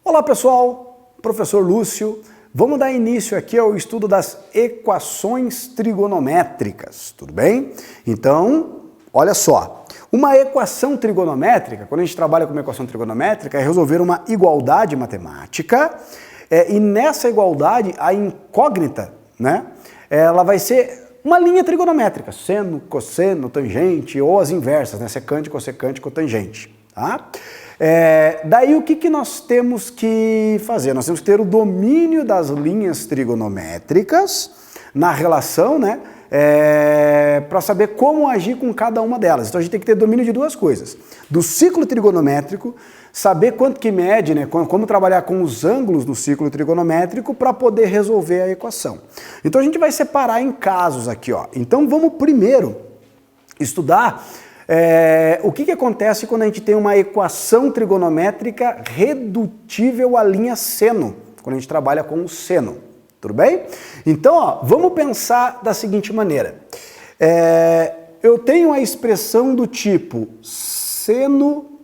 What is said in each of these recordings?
Olá pessoal, professor Lúcio. Vamos dar início aqui ao estudo das equações trigonométricas, tudo bem? Então, olha só, uma equação trigonométrica, quando a gente trabalha com uma equação trigonométrica, é resolver uma igualdade matemática, e nessa igualdade a incógnita, né, ela vai ser uma linha trigonométrica, seno, cosseno, tangente, ou as inversas, né, secante, cossecante, cotangente, tá? Daí o que nós temos que fazer? Nós temos que ter o domínio das linhas trigonométricas na relação, né, para saber como agir com cada uma delas. Então a gente tem que ter domínio de duas coisas. Do ciclo trigonométrico, saber quanto que mede, né, como trabalhar com os ângulos no ciclo trigonométrico para poder resolver a equação. Então a gente vai separar em casos aqui, ó. Então vamos primeiro estudar o que acontece quando a gente tem uma equação trigonométrica redutível à linha seno, quando a gente trabalha com o seno, tudo bem? Então, ó, vamos pensar da seguinte maneira. Eu tenho a expressão do tipo seno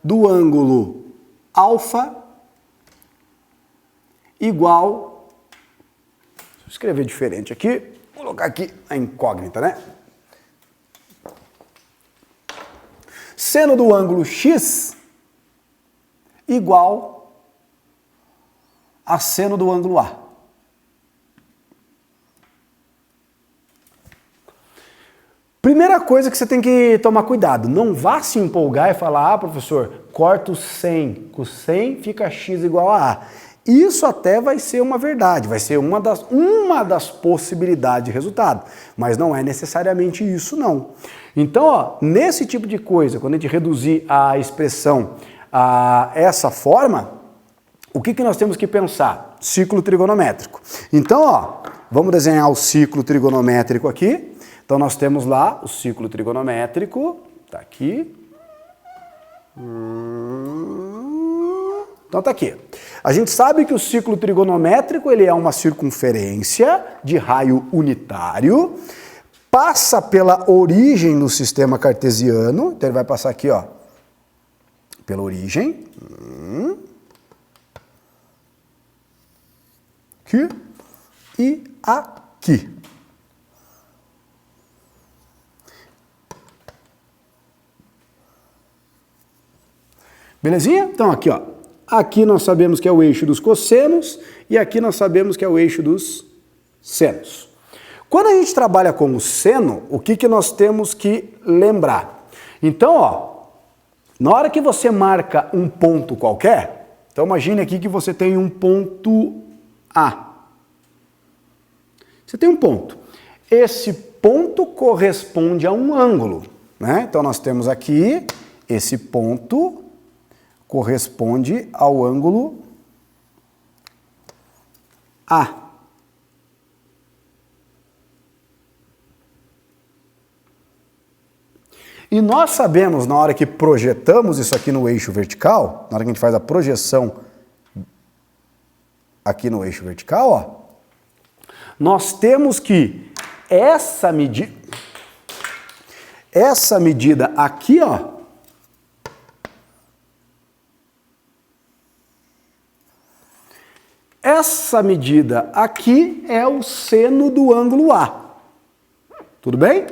do ângulo alfa igual, deixa eu escrever diferente aqui, vou colocar aqui a incógnita, né? Seno do ângulo x igual a seno do ângulo A. Primeira coisa que você tem que tomar cuidado, não vá se empolgar e falar, professor, corta o 100, com 100 fica x igual a A. Isso até vai ser uma verdade, vai ser uma das possibilidades de resultado, mas não é necessariamente isso não. Então, ó, nesse tipo de coisa, quando a gente reduzir a expressão a essa forma, o que nós temos que pensar? Ciclo trigonométrico. Então, ó, vamos desenhar o ciclo trigonométrico aqui. Então nós temos lá o ciclo trigonométrico, tá aqui. Então tá aqui. A gente sabe que o ciclo trigonométrico ele é uma circunferência de raio unitário, passa pela origem no sistema cartesiano, então ele vai passar aqui, ó, pela origem, aqui e aqui. Belezinha? Então aqui, ó. Aqui nós sabemos que é o eixo dos cossenos e aqui nós sabemos que é o eixo dos senos. Quando a gente trabalha com o seno, o que nós temos que lembrar? Então, ó, na hora que você marca um ponto qualquer, então imagine aqui que você tem um ponto A. Você tem um ponto. Esse ponto corresponde a um ângulo, né? Então nós temos aqui esse ponto corresponde ao ângulo A. E nós sabemos, na hora que projetamos isso aqui no eixo vertical, na hora que a gente faz a projeção aqui no eixo vertical, ó, nós temos que essa medida aqui, ó, essa medida aqui é o seno do ângulo A. Tudo bem?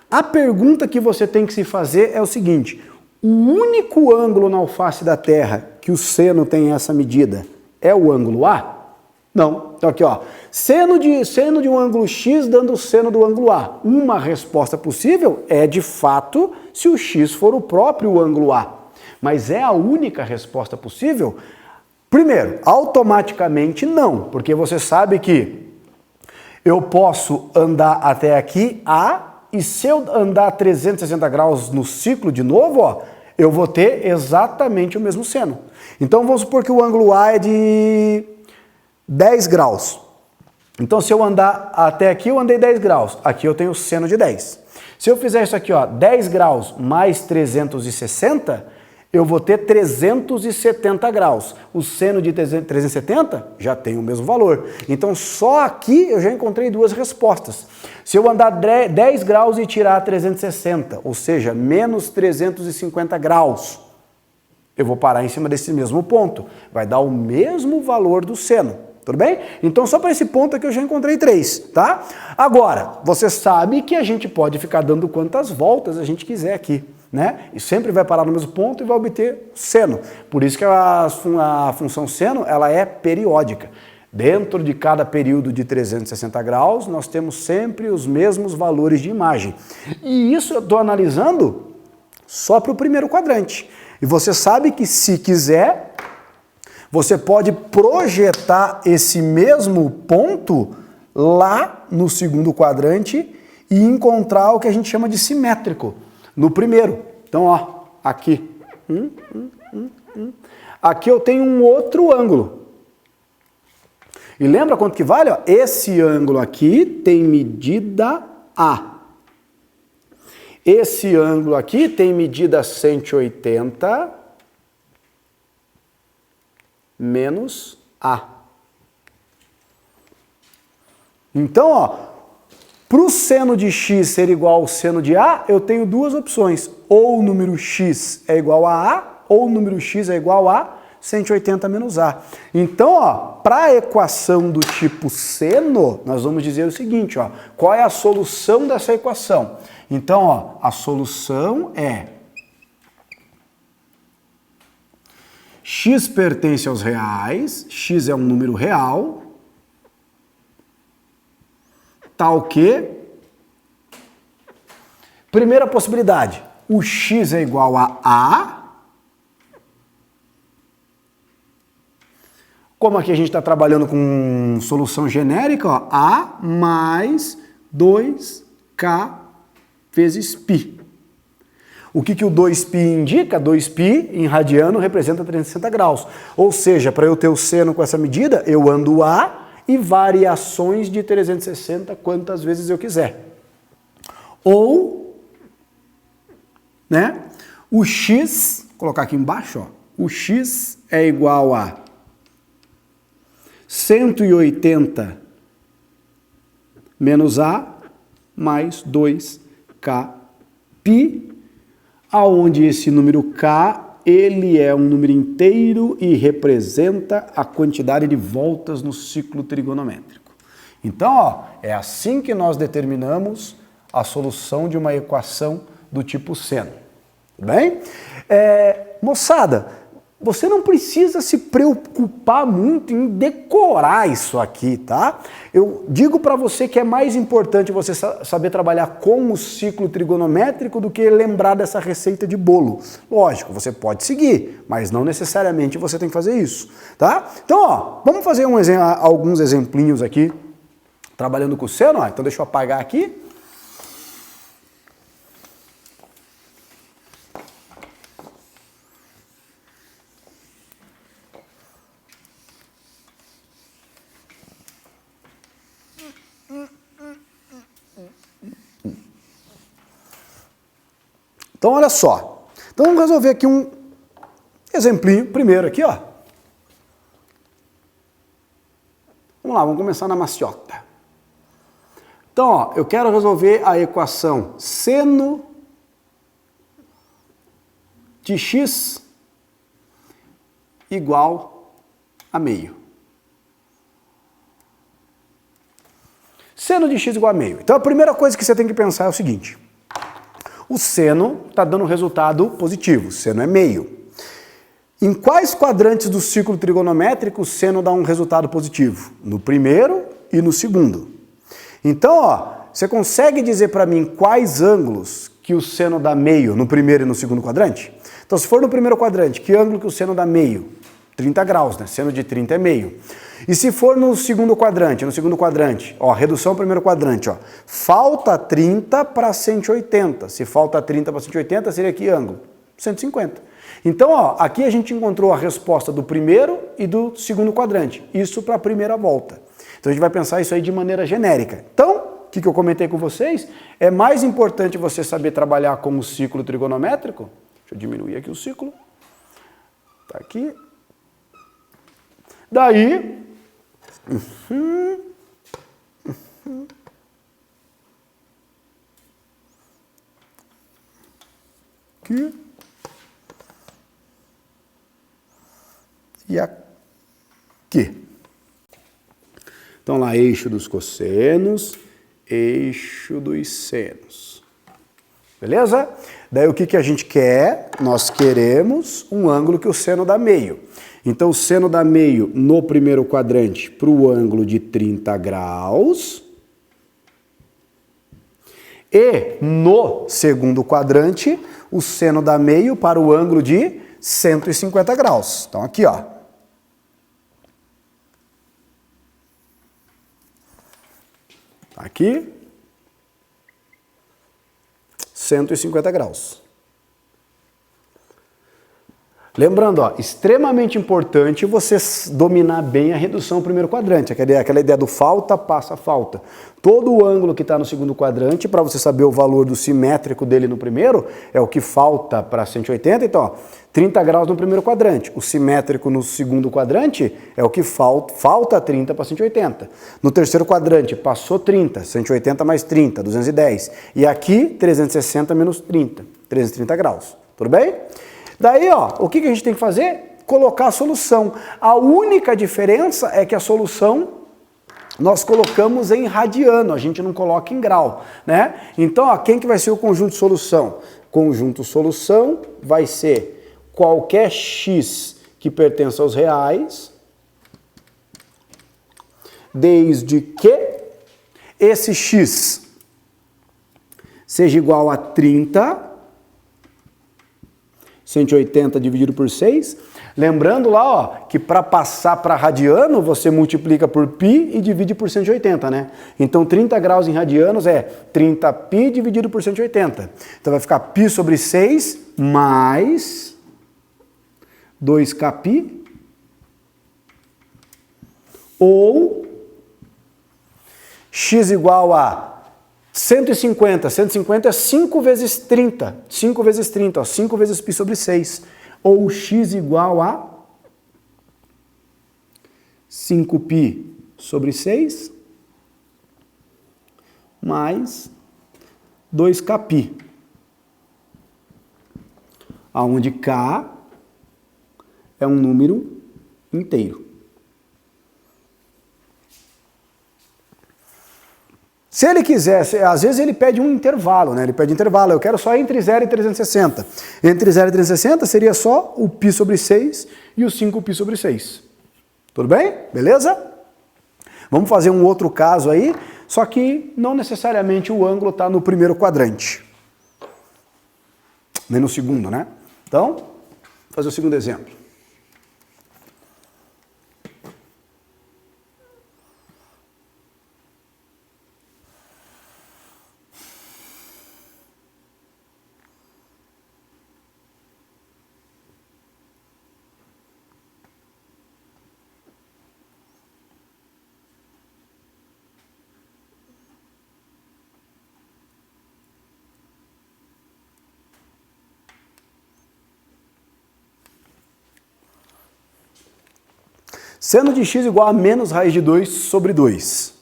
A pergunta que você tem que se fazer é o seguinte: o único ângulo na face da Terra que o seno tem essa medida é o ângulo A? Não. Então aqui, ó, seno de um ângulo x dando o seno do ângulo A. Uma resposta possível é, de fato, se o x for o próprio ângulo A. Mas é a única resposta possível? Primeiro, automaticamente não, porque você sabe que eu posso andar até aqui A, e se eu andar 360 graus no ciclo de novo, ó, eu vou ter exatamente o mesmo seno. Então vamos supor que o ângulo A é de 10 graus. Então se eu andar até aqui, eu andei 10 graus. Aqui eu tenho o seno de 10. Se eu fizer isso aqui, ó, 10 graus mais 360, eu vou ter 370 graus. O seno de 370 já tem o mesmo valor. Então só aqui eu já encontrei duas respostas. Se eu andar 10 graus e tirar 360, ou seja, menos 350 graus, Eu vou parar em cima desse mesmo ponto. Vai dar o mesmo valor do seno. Tudo bem? Então, só para esse ponto aqui eu já encontrei 3, tá? Agora, você sabe que a gente pode ficar dando quantas voltas a gente quiser aqui, né? E sempre vai parar no mesmo ponto e vai obter seno. Por isso que a função seno, ela é periódica. Dentro de cada período de 360 graus, nós temos sempre os mesmos valores de imagem. E isso eu estou analisando só para o primeiro quadrante. E você sabe que, se quiser, você pode projetar esse mesmo ponto lá no segundo quadrante e encontrar o que a gente chama de simétrico no primeiro. Então, ó, aqui. Aqui eu tenho um outro ângulo. E lembra quanto que vale? Ó? Esse ângulo aqui tem medida A. Esse ângulo aqui tem medida 180 menos A. Então, ó, para o seno de x ser igual ao seno de A, eu tenho duas opções. Ou o número x é igual a A, ou o número x é igual a 180 menos A. Então, ó, para a equação do tipo seno, nós vamos dizer o seguinte, ó, qual é a solução dessa equação? Então, ó, a solução é x pertence aos reais, x é um número real, tal que, primeira possibilidade, o x é igual a como aqui a gente está trabalhando com solução genérica, ó, A mais 2K vezes π. O que o 2π indica? 2π em radiano representa 360 graus. Ou seja, para eu ter o seno com essa medida, eu ando A e variações de 360 quantas vezes eu quiser. Ou, né, o x, vou colocar aqui embaixo, ó, o x é igual a 180 menos A mais 2K π, aonde esse número K, ele é um número inteiro e representa a quantidade de voltas no ciclo trigonométrico. Então, ó, é assim que nós determinamos a solução de uma equação do tipo seno. Tudo bem? Moçada, você não precisa se preocupar muito em decorar isso aqui, tá? Eu digo para você que é mais importante você saber trabalhar com o ciclo trigonométrico do que lembrar dessa receita de bolo. Lógico, você pode seguir, mas não necessariamente você tem que fazer isso, tá? Então, ó, vamos fazer alguns exemplinhos aqui, trabalhando com o seno, ó. Então deixa eu apagar aqui. Então, olha só. Então, vamos resolver aqui um exemplinho, primeiro aqui, ó. Vamos lá, vamos começar na maciota. Então, ó, eu quero resolver a equação seno de x igual a meio. Seno de x igual a meio. Então, a primeira coisa que você tem que pensar é o seguinte. O seno está dando resultado positivo, o seno é meio. Em quais quadrantes do ciclo trigonométrico o seno dá um resultado positivo? No primeiro e no segundo. Então, ó, você consegue dizer para mim quais ângulos que o seno dá meio no primeiro e no segundo quadrante? Então, se for no primeiro quadrante, que ângulo que o seno dá meio? 30 graus, né? Seno de 30 é meio. E se for no segundo quadrante, ó, redução ao primeiro quadrante, ó, falta 30 para 180. Se falta 30 para 180, seria que ângulo? 150. Então, ó, aqui a gente encontrou a resposta do primeiro e do segundo quadrante. Isso para a primeira volta. Então, a gente vai pensar isso aí de maneira genérica. Então, o que eu comentei com vocês? É mais importante você saber trabalhar com o ciclo trigonométrico. Deixa eu diminuir aqui o ciclo. Tá aqui. Daí, aqui. e aqui. Então lá, eixo dos cossenos, eixo dos senos. Beleza? Daí o que a gente quer? Nós queremos um ângulo que o seno dá meio. Então o seno dá meio no primeiro quadrante para o ângulo de 30 graus. E no segundo quadrante, o seno dá meio para o ângulo de 150 graus. Então aqui, ó. Aqui, 150 graus. Lembrando, ó, extremamente importante você dominar bem a redução do primeiro quadrante, aquela ideia do falta, passa, falta. Todo o ângulo que está no segundo quadrante, para você saber o valor do simétrico dele no primeiro, é o que falta para 180, então, ó, 30 graus no primeiro quadrante. O simétrico no segundo quadrante é o que falta 30 para 180. No terceiro quadrante, passou 30, 180 mais 30, 210. E aqui, 360 menos 30, 330 graus. Tudo bem? Daí, ó, o que a gente tem que fazer? Colocar a solução. A única diferença é que a solução nós colocamos em radiano, a gente não coloca em grau, né? Então, ó, quem que vai ser o conjunto de solução? Conjunto solução vai ser qualquer x que pertença aos reais, desde que esse x seja igual a 30, 180 dividido por 6. Lembrando lá, ó, que para passar para radiano, você multiplica por π e divide por 180, né? Então 30 graus em radianos é 30π dividido por 180. Então vai ficar π sobre 6 mais 2kπ ou x igual a 150 é 5 vezes 30, 5 vezes 30, ó, 5 vezes π sobre 6, ou x igual a 5π sobre 6 mais 2kπ, onde k é um número inteiro. Se ele quiser, às vezes ele pede um intervalo, né? Ele pede intervalo, eu quero só entre 0 e 360. Entre 0 e 360 seria só o π sobre 6 e o 5π sobre 6. Tudo bem? Beleza? Vamos fazer um outro caso aí, só que não necessariamente o ângulo está no primeiro quadrante. Nem no segundo, né? Então, vou fazer o segundo exemplo. Seno de x igual a menos raiz de 2 sobre 2.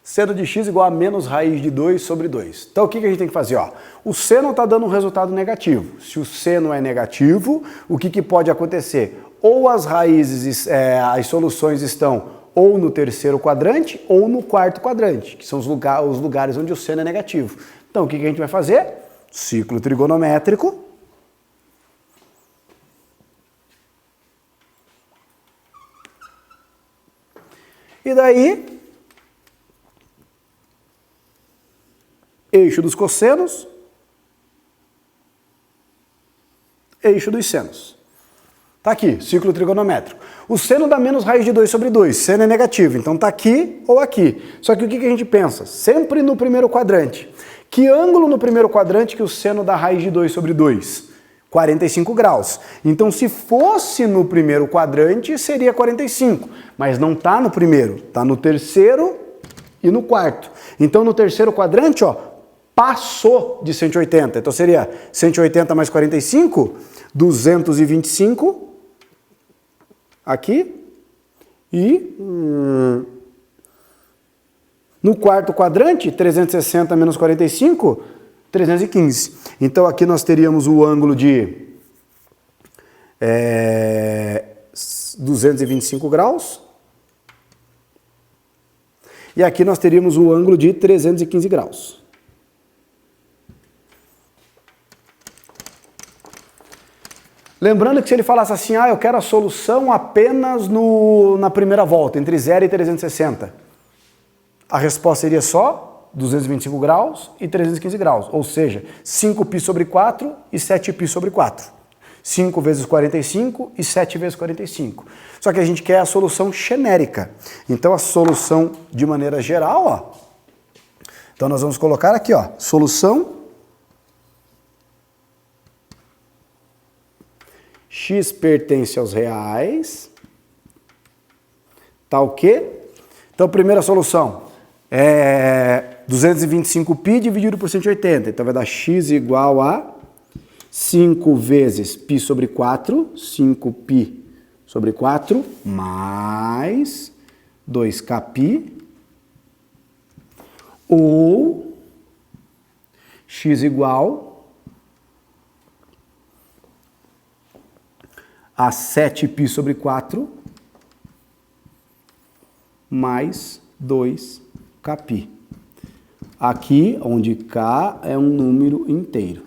Seno de x igual a menos raiz de 2 sobre 2. Então o que a gente tem que fazer? Ó, o seno está dando um resultado negativo. Se o seno é negativo, o que pode acontecer? Ou as raízes, as soluções estão ou no terceiro quadrante ou no quarto quadrante, que são os lugares onde o seno é negativo. Então o que a gente vai fazer? Ciclo trigonométrico. E daí, eixo dos cossenos, eixo dos senos. Tá aqui, ciclo trigonométrico. O seno dá menos raiz de 2 sobre 2, seno é negativo, então tá aqui ou aqui. Só que o que a gente pensa? Sempre no primeiro quadrante. Que ângulo no primeiro quadrante que o seno dá raiz de 2 sobre 2? 45 graus. Então se fosse no primeiro quadrante, seria 45, mas não tá no primeiro, tá no terceiro e no quarto. Então no terceiro quadrante, ó, passou de 180, então seria 180 mais 45, 225 aqui e no quarto quadrante, 360 menos 45, 315. Então aqui nós teríamos o ângulo de 225 graus. E aqui nós teríamos o ângulo de 315 graus. Lembrando que se ele falasse assim, eu quero a solução apenas na primeira volta, entre 0 e 360, a resposta seria só 225 graus e 315 graus, ou seja, 5π sobre 4 e 7π sobre 4. 5 vezes 45 e 7 vezes 45. Só que a gente quer a solução genérica. Então a solução de maneira geral, então nós vamos colocar aqui, solução x pertence aos reais, tá o quê? Então, primeira solução é 225π dividido por 180. Então, vai dar x igual a 5 vezes π sobre 4, 5π sobre 4, mais 2kπ, ou x igual a 7π sobre 4 mais 2kπ. Aqui, onde k é um número inteiro.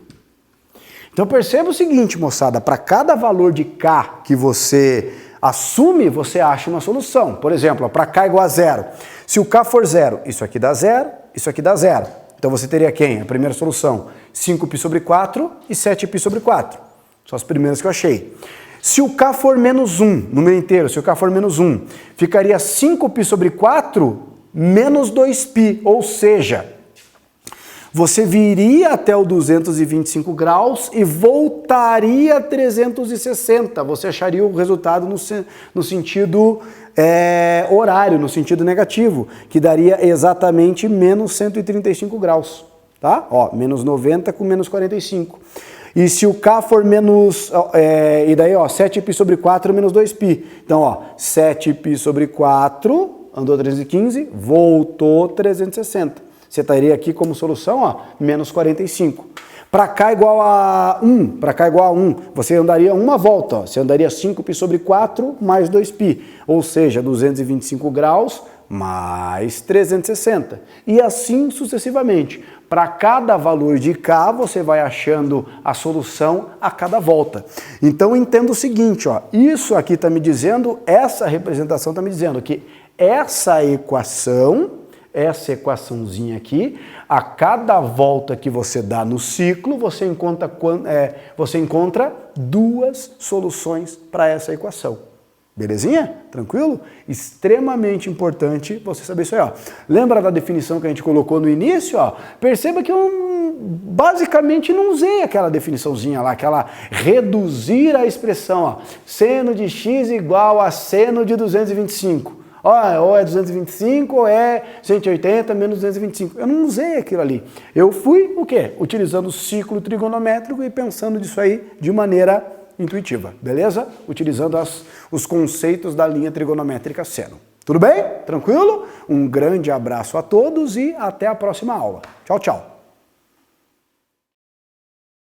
Então perceba o seguinte, moçada, para cada valor de k que você assume, você acha uma solução. Por exemplo, para k igual a 0. Se o k for 0, isso aqui dá 0, isso aqui dá 0. Então você teria quem? A primeira solução, 5π sobre 4 e 7π sobre 4. São as primeiras que eu achei. Se o k for menos 1, número inteiro, se o k for menos 1, ficaria 5π sobre 4 menos 2π, ou seja, você viria até o 225 graus e voltaria a 360. Você acharia o resultado no sentido horário, no sentido negativo, que daria exatamente menos 135 graus, tá? Menos 90 com menos 45. E se o k for menos, e daí 7π sobre 4 menos 2π. Então 7π sobre 4, andou 315, voltou 360. Você estaria aqui como solução, menos 45. Para k igual a 1, você andaria uma volta, você andaria 5π sobre 4 mais 2π, ou seja, 225 graus mais 360. E assim sucessivamente. Para cada valor de k, você vai achando a solução a cada volta. Então entenda o seguinte, isso aqui está me dizendo, essa representação está me dizendo que essa equaçãozinha aqui, a cada volta que você dá no ciclo, você encontra duas soluções para essa equação. Belezinha? Tranquilo? Extremamente importante você saber isso aí, Lembra da definição que a gente colocou no início, Perceba que eu basicamente não usei aquela definiçãozinha lá, aquela reduzir a expressão, Seno de x igual a seno de 225. Ou é 225 ou é 180 menos 225. Eu não usei aquilo ali. Eu fui o quê? Utilizando o ciclo trigonométrico e pensando disso aí de maneira intuitiva, beleza? Utilizando os conceitos da linha trigonométrica seno. Tudo bem? Tranquilo? Um grande abraço a todos e até a próxima aula. Tchau, tchau.